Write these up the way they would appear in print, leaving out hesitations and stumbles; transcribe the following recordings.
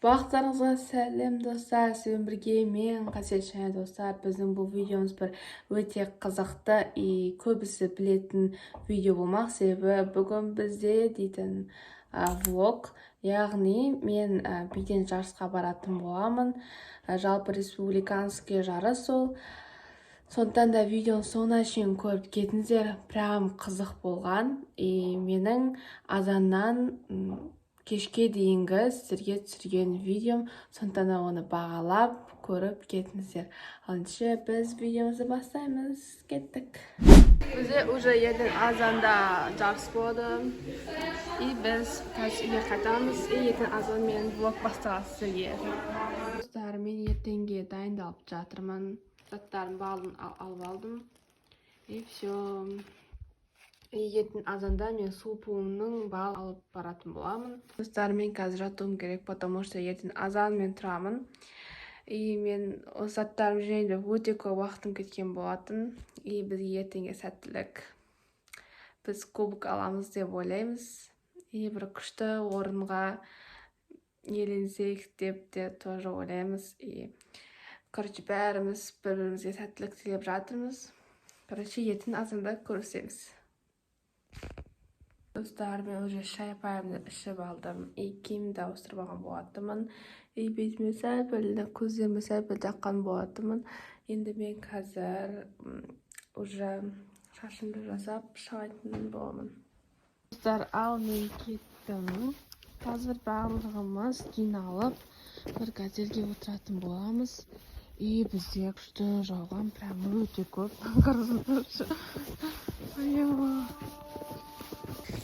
Бақыттарыңызға сәлем достар, сізбен бірге мен Қасиет және достар. Біздің бұл видеомыз бір өте қызықты көбісі білетін видео болмақ, себебі бүгін бізде дейтін влог, яғни мен биден жарысқа баратын боламын. Жалпы республиканский жарыс ол. Сондықтан да видеоның соңына шейін көріп кетіңіздер, прям қызық болған. Менің азаннан кешке дейінгі сіздерге түсірген видеом, сондықтан да оны бағалап көріп кетіңіздер. Алыншы біз видеомызды бастаймыз. Кеттік. Бізде уже ертең азанда жарыс болады. Біз қазір үйге қайтамыз. Ертең азанмен влог басталады сіздерге. Достар, мен ертеңге дайындалып жатырмын. Заттарын барлығын алып алдым. Все. Ертең азанда мен су буымның бал алып баратын боламын. Достар, мен қазір жатуым керек, потому что ертең азан мен тұрамын. Мен осы заттарым жайында өте көп уақытым кеткен болатын. Бізге ертеңге сәттілік. Біз кубок аламыз деп ойлаймыз. Бір күшті орынға еленсек деп те тоже ойлаймыз. Короче, бәріміз бір-бірімізге сәттілік тілеп жатырмыз. Короче, ертең азанда көрісеміз. Достар, мен уже шай-пайымды ішіп алдым. Киімді ауыстырып алған болатынмын. Бетіме сәл-пәл, көздеріме сәл-пәл жаққан болатынмын. Енді мен қазір уже шашымды жасап шығатын боламын. Достар, ал мен кеттім. Қазір барлығымыз жиналып бір газельге отыратын боламыз. Бізде күшті жауған прям өте көп.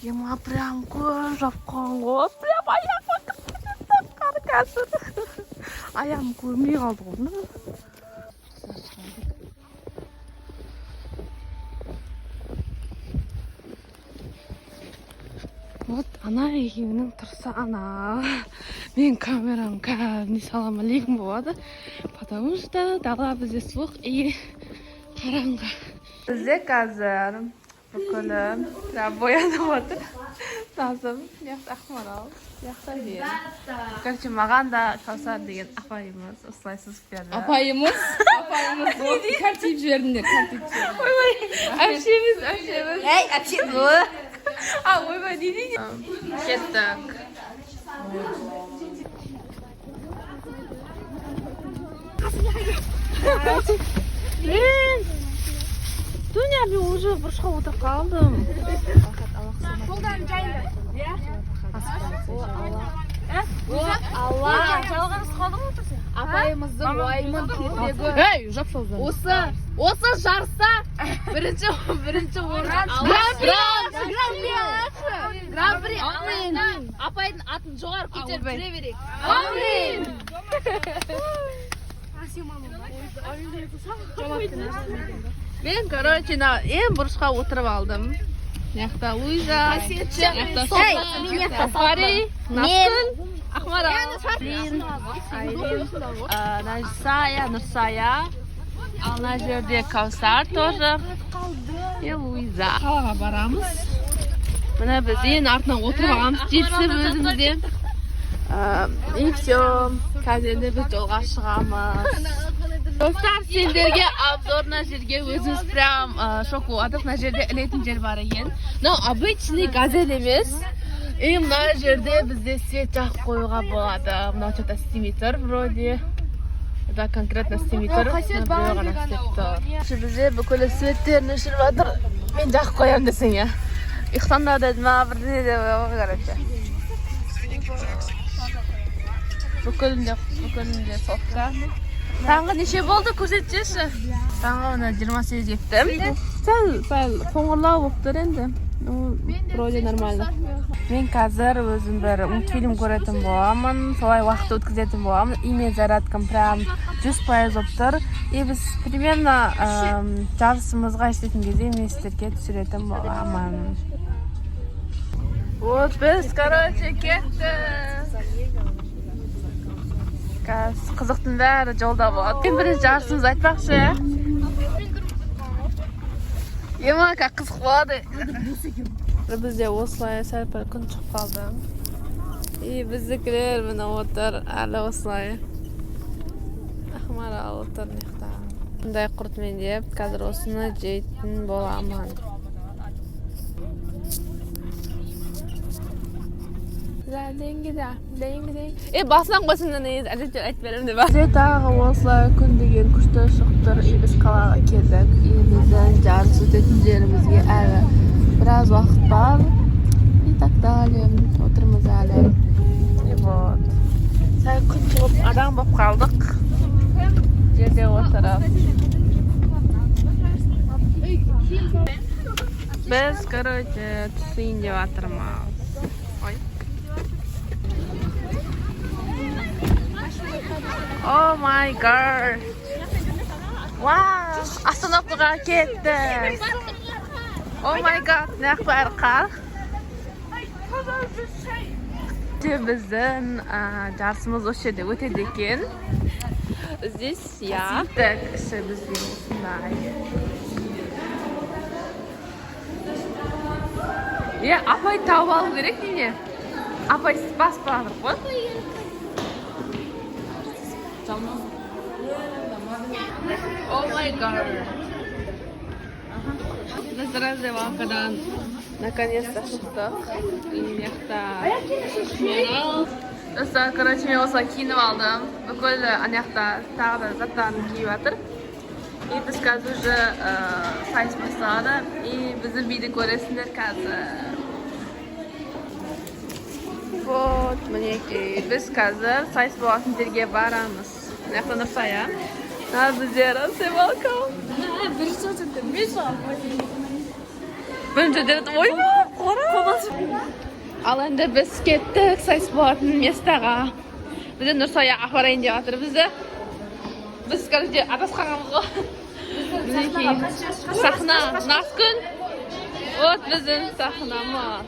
Ема прям көп жапқан ғой. Прям аяққа кіріп қазір. Аяғым көрмей қалды ғой. Вот ана екеуінің тұрса ана. Мен камерам не салам алейкум болады. Потому что дала бізде суық и қараңғы. Бізде қазір бүкілі боянып отыр. Назым, яқты Ақмарал, яқты мен. Короче, маған да Каусар деген апайымыз осылай сызып берді. Апайымыз? Апайымыз. Картип жібердіңдер, картип жібердіңдер. Ойбай, әпшеміз. Әй, әпшеміз бұл. Ойбай, не дейді? Кеттік. Дуня, мен уже бұрышқа отырып қалдым. Қолдан жайында. Алла. Жалғаныз қалды ма отырса? Апайымыздың уайымын кетегі. Ей, жапсалды. Осы жарыста бірінші орын. Гран-при. Апайдың атын жоғары көтеріп жүре берейік. Мен, короче, ең бұрышқа отырып алдым. Яқта Луиза, яқта Сафари, Наскүл, Ақмарал, Найсая, Нұрсая, ал на жерде Каусар тоже, и Луиза. Қалаға барамыз. Мына біз ең артынан отырып алғамыз, жетісіп өзімізде. И все, қазірде біз жолға шығамыз. Достар, сендерге обзорна жерге өзіміз прям шок болдық. Мына жерде ілетін жер бар екен. Но обычный газель емес. Мына жерде бізде свет жағып қоюға болады. Мына что-то істемей тұр вроде. Да, конкретно істемей тұр. Бізде бүкілі светтерін өшіріп жатыр. Мен жағып қоям десең я. Иқтанда дедім, бірдеңе деп короче. Бүкілінде сотка. Таңғы неше болды көрсетші? Таңғы 28 жеттім. Сәл қоңырлау болып тұр енді. Вроде нормально. Мен қазір өзім бір мультфильм көретін боламын. Солай уақыт өткізетін боламын. Мен зарядкам прям 100% болып тұр. Біз примерно жарысымызға жететін кезде мен сіздерге түсіретін боламын. Вот біз, короче, кеттік. Қызықтың бәрі жолда болады. Мен бірінші жарысымыз айтпақшы. Ема, қызық болады. Бізде осылай сәл-пәл күн шығып қалды. bizdekiler bana otur, ala oslay. Ahmar otur nexta. Bunday qurtmen deb, hozir osini jeytin bo'laman. Deng. Basdan qo'ysindan ajab aytib beraman deb. Bize tag'i oslar kun degan kuchda shiqtir. Biz qalaga keldik. Bizdan jarni o'tayotgan yerimizga hali biroz vaqt bor. И так далее. O'tirimiz hali. Вот. Sal kun chiqib adam bo'lib qoldik. Yerda o'tirib. Biz, короче, tusin deb o'tiramiz. Oy. Oh my god. Wow, остановкага ketdik. Oh my god, ne kadar qar. Bizden dersimiz o şeyde ötedi ekan. Здесь я. Так, işte bizga shunday. Ya, apay tavba olib kerak nega? Apay spas bardir qo'y. Oh my god. Biz раздевалкадан наконец-то шықтық. Достар, короче, мен осылай киініп алдым. Бүкіл анаяқта тағы да заттарын киіп жатыр. И біз қазір уже сайыс басталады. И біздің биді көресіңдер қазір. Вот, мінекей. Біз қазір сайыс болатын жерге барамыз. Анаяқта Нұрсая. Біздер раздевалка. Бірінші деді, ойма, қора. Ал енді біз кеттік сайыс болатын местаға. Бізде Нұрсая апарайын деп жатыр. Біз қазір адасқанымыз ғой. Сахна, Наскүн. Вот біздің сахнамыз.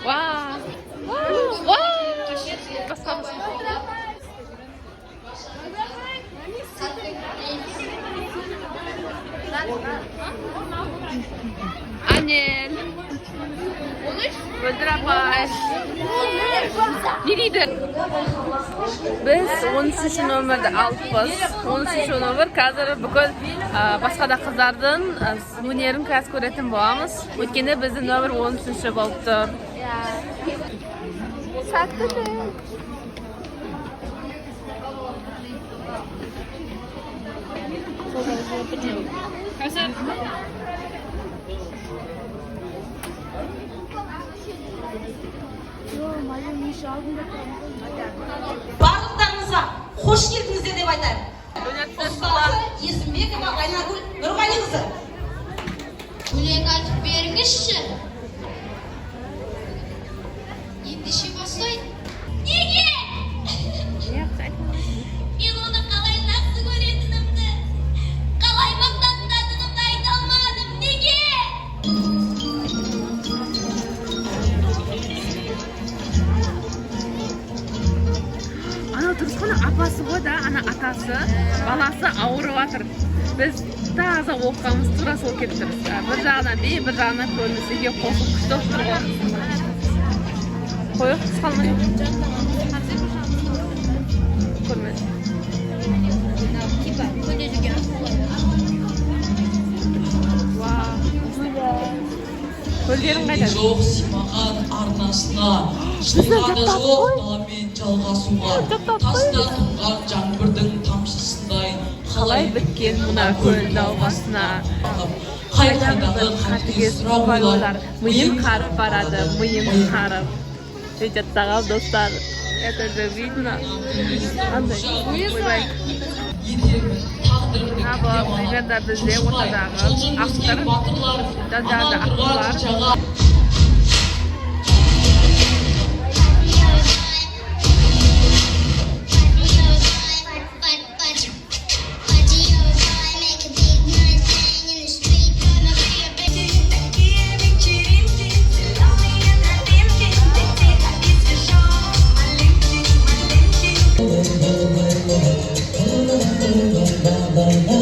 Вау! Вау! Басқамыз. Anel. Выдрабай. Ne deydi? Biz 13 nömrdə aldıqız. 13 nömr қазір бүкіл басқа да қыздардың өнерін қазір көретін боламыз. Өйткені біздің нөмір 13 болып тұр. Сәтті де. Hazır. Барлықтарыңызға қош келдіңіздер деп айтайын. Ұстазы Есімбекова Айнагүл Нұрғалиқызы. Өлең айтып беріңізші. Ендеше бастайын. Неге? Мен оны қалай жақсы көретінімді, қалай мақтанатынымды айта алмадым. Неге? Ана тұрысқаны апасы ғой да, ана атасы, баласы ауырып жатыр. Біз таза оққанымыз тура сол кетіп тұрмыз. Бір жағынан би, бір жағынан көрінісіге қосып күшті тұр ғой. Қойық қысқалмай. Көрмес. Көлдерің қайда? Жоқ симаған арнасына, жылғаны жоқ даламен жалғасуға, таста тұнған жаңбырдың тамшысындай Қалай біткен мұна көл далбасына. Қай-қайдағы қатыгез сұраулар, Миым қарып барады, миым қарып. Жеттағал достар. Это же видно. Андай. Ойбай. Примерно бізде ортадағы автор, дадады авторлар. Bye.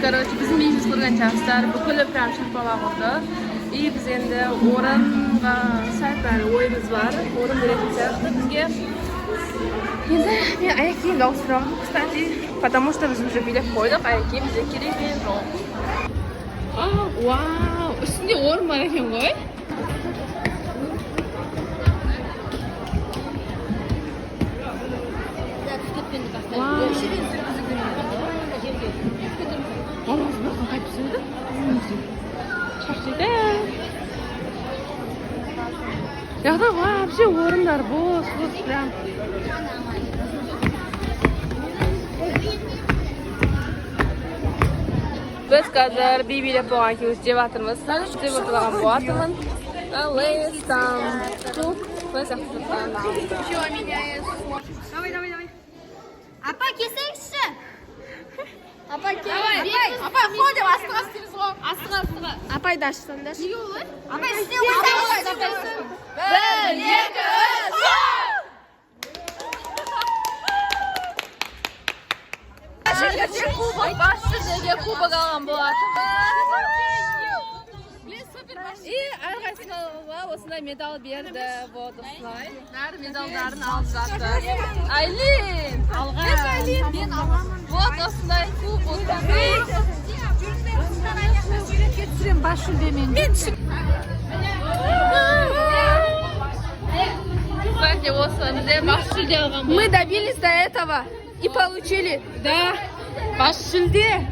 Короче, bizim uyimiz qurgan chaqishlar bukulib ham shapaloq oldi. И biz endi o'ringa saytdan o'yimiz bor. O'rin berayotibdi bizga. Endi men ayak kiyimga o'siraman, kстати, потому что biz уже bilib qo'ydik, ayak kiyim bizga kerak emas. Vau, üstünde o'rin bor ekan qo'y. Яғда вообще орындар бос прям. Biz қазір бейбилеп болған кеуіз жеп атырмыз. Жеп отырған болатымын. Лейс, там, тук. Лейс ақтырған. Давай. Апа, кесеңізші. Апа, Апай, ходим, астыға істейміз ғой. Астыға. Апай да ашсын да. Неге олай? апа, істеу қандай? 1, 2, 3. Бас жүлдеге кубок алған болатымыз. И әрқайсысына осындай медал берді. Вот осылай. Бәрі медалдарын алып жатыр. Айлин! Мен аламын. Вот осындай кубок. Кетсірем бас жүлдемен. Кстати, осы бізде бас жүлде алған болатымыз. Мы добились до этого и получили. Да, бас жүлде.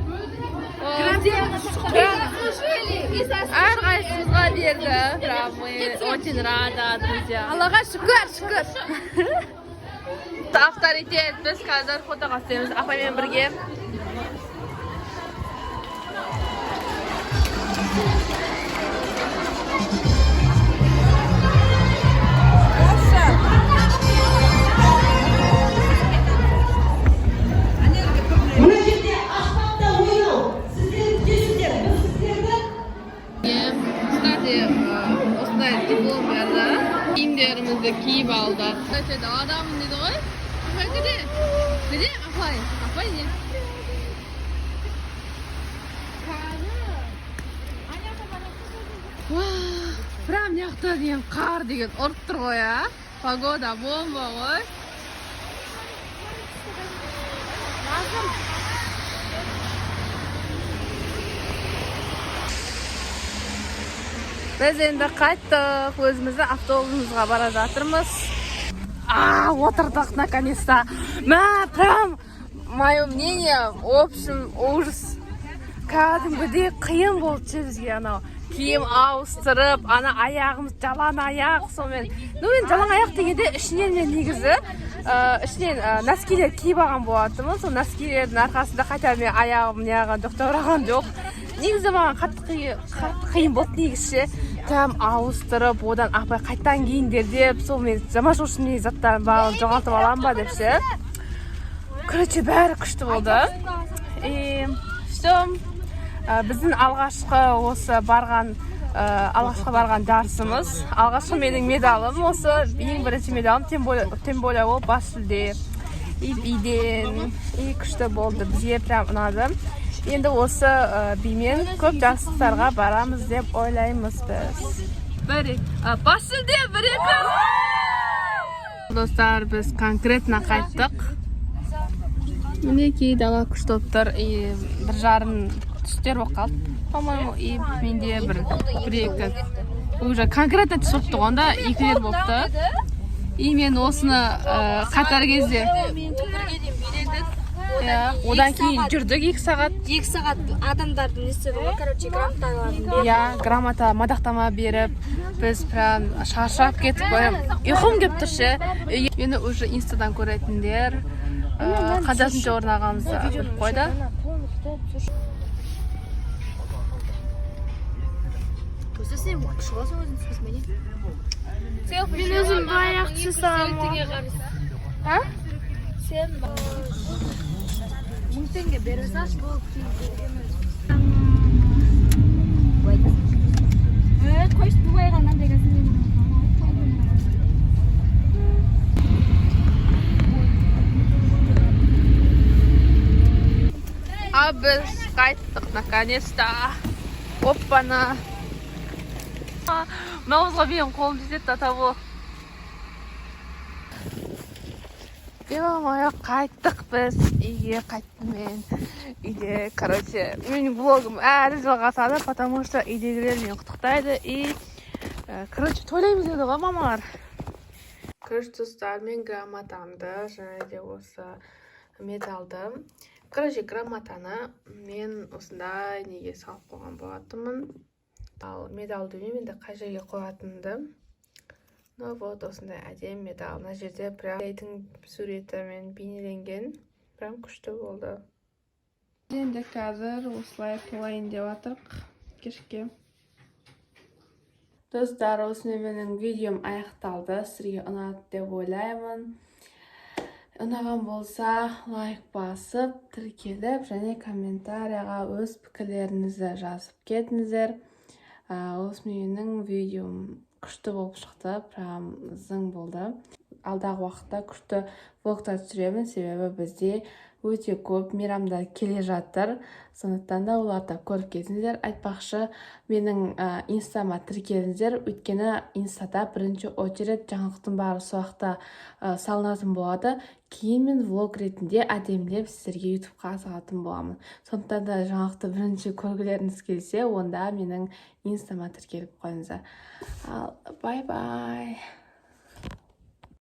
Әрқайсымызға берді. Прям мы очень рада, друзья. Аллаға шүкір. Авторитет, біз қазір фотоға түсеміз апаймен бірге. Мына жерде аспапта ойнау. Сіздер келіңдер, біз сіздерді. Кстати, осындай диплом берді. Киімдерімізді киіп алды. Кстати, даладамын дейді ғой. Апай кіде? Кіде? Апай не? Прям мняқта деген қар деген ұрып тұр ғой, а? Погода бомба ғой. Біз енді қайттық, өзімізді автобусымызға бара жатырмыз. Отырдық наконец-то. Прям, мое мнение, в общем, ужас. Кәдімгідей қиын болды бізге анау. Киім ауыстырып, ана аяғымыз жалаң аяқ, сонымен. Енді жалаң аяқ дегенде ішінен мен негізі, ішінен носкилер киіп алған болатымын. Сол носкилердің арқасында қайта мен аяғым жоқтауыраған жоқ. Негізі маған қатты қиын болды негізше. Там ауыстырып, одан апай қайттан кейіндер деп, сол мен жамашылшын заттарын бағын жоғалтып алам ба депше. Короче, бәрі күшті болды. Біздің алғашқы барған жарысымыз. Алғашқы менің медалым осы, ең бірінші медалым, тем более ол бас жүлде. Биден, күшті болды, бізге прям ұнады. Енді осы бимен көп жарыстарға барамыз деп ойлаймыз біз. Бас жүлде, бір-екі! Достар, біз конкретно қайттық. Мінекей дала күшті оптар, бір жарым түстер болып қалды. По-моему, менде бір-екі. Уже конкретно түс болыпты ғонда, екілер болыпты. Мен осыны қатар кезде. Одан кейін жүрдік 2 сағат. 2 сағат адамдардың несі ғой, короче, грамоталарын беріп. Грамота, мадақтама беріп, біз прям шаршап кетіп қойым. Ұйқым кеп тұршы. Мені уже инстадан көретіндер қаншасыншы орын алғанымызды біліп қойды. Көзесем, шығасың өзің түсіз мені? Мен өзім баяқ түсісам. Сен 1000 теңге бересаш болып қойшы бұғайғаннан дегесін. Біз қайттық наконец-то. Оппана. Мынауызға менің қолым жетеді того. Ё-моё, қайттық біз. Үйге қайттым мен. Үйде, короче, менің блогым әлі жалғасады, потому что үйдегілер мені құттықтайды. И Короче, тойлаймыз деді ғой мамалар. Короче, достар, мен грамотамды және де осы медалды. Короче, грамотаны мен осындай неге салып қойған болатынмын. Ал медалды мен де қай жерге қоятынымды. Ну вот, осындай әдемі медал. Мына жерде прям суретімен бейнеленген. Прям күшті болды. Енді қазір осылай тойлайын деп жатырмық кешке. Достар, осымен менің видеом аяқталды. Сізге ұнады деп ойлаймын. Ұнаған болса, лайк басып, тіркеліп, және комментарияға өз пікірлеріңізді жазып кетіңіздер. Осымен менің видеом күшті болып шықты, прям зың болды. Алдағы уақытта күшті влогтар түсіремін, себебі бізде өте көп мейрамдар келе жатыр. Сондықтан да оларды көріп кетіңіздер. Айтпақшы, менің инстама тіркеліңіздер, өйткені инстада бірінші очередь жаңалықтың бары сол уақытта салынатын болады. Кейін мен влог ретінде әдемілеп сіздерге ютубқа салатын боламын. Сондықтан да жаңалықты бірінші көргілеріңіз келсе, онда менің инстама тіркеліп қойыңыздар. Ал бай-бай.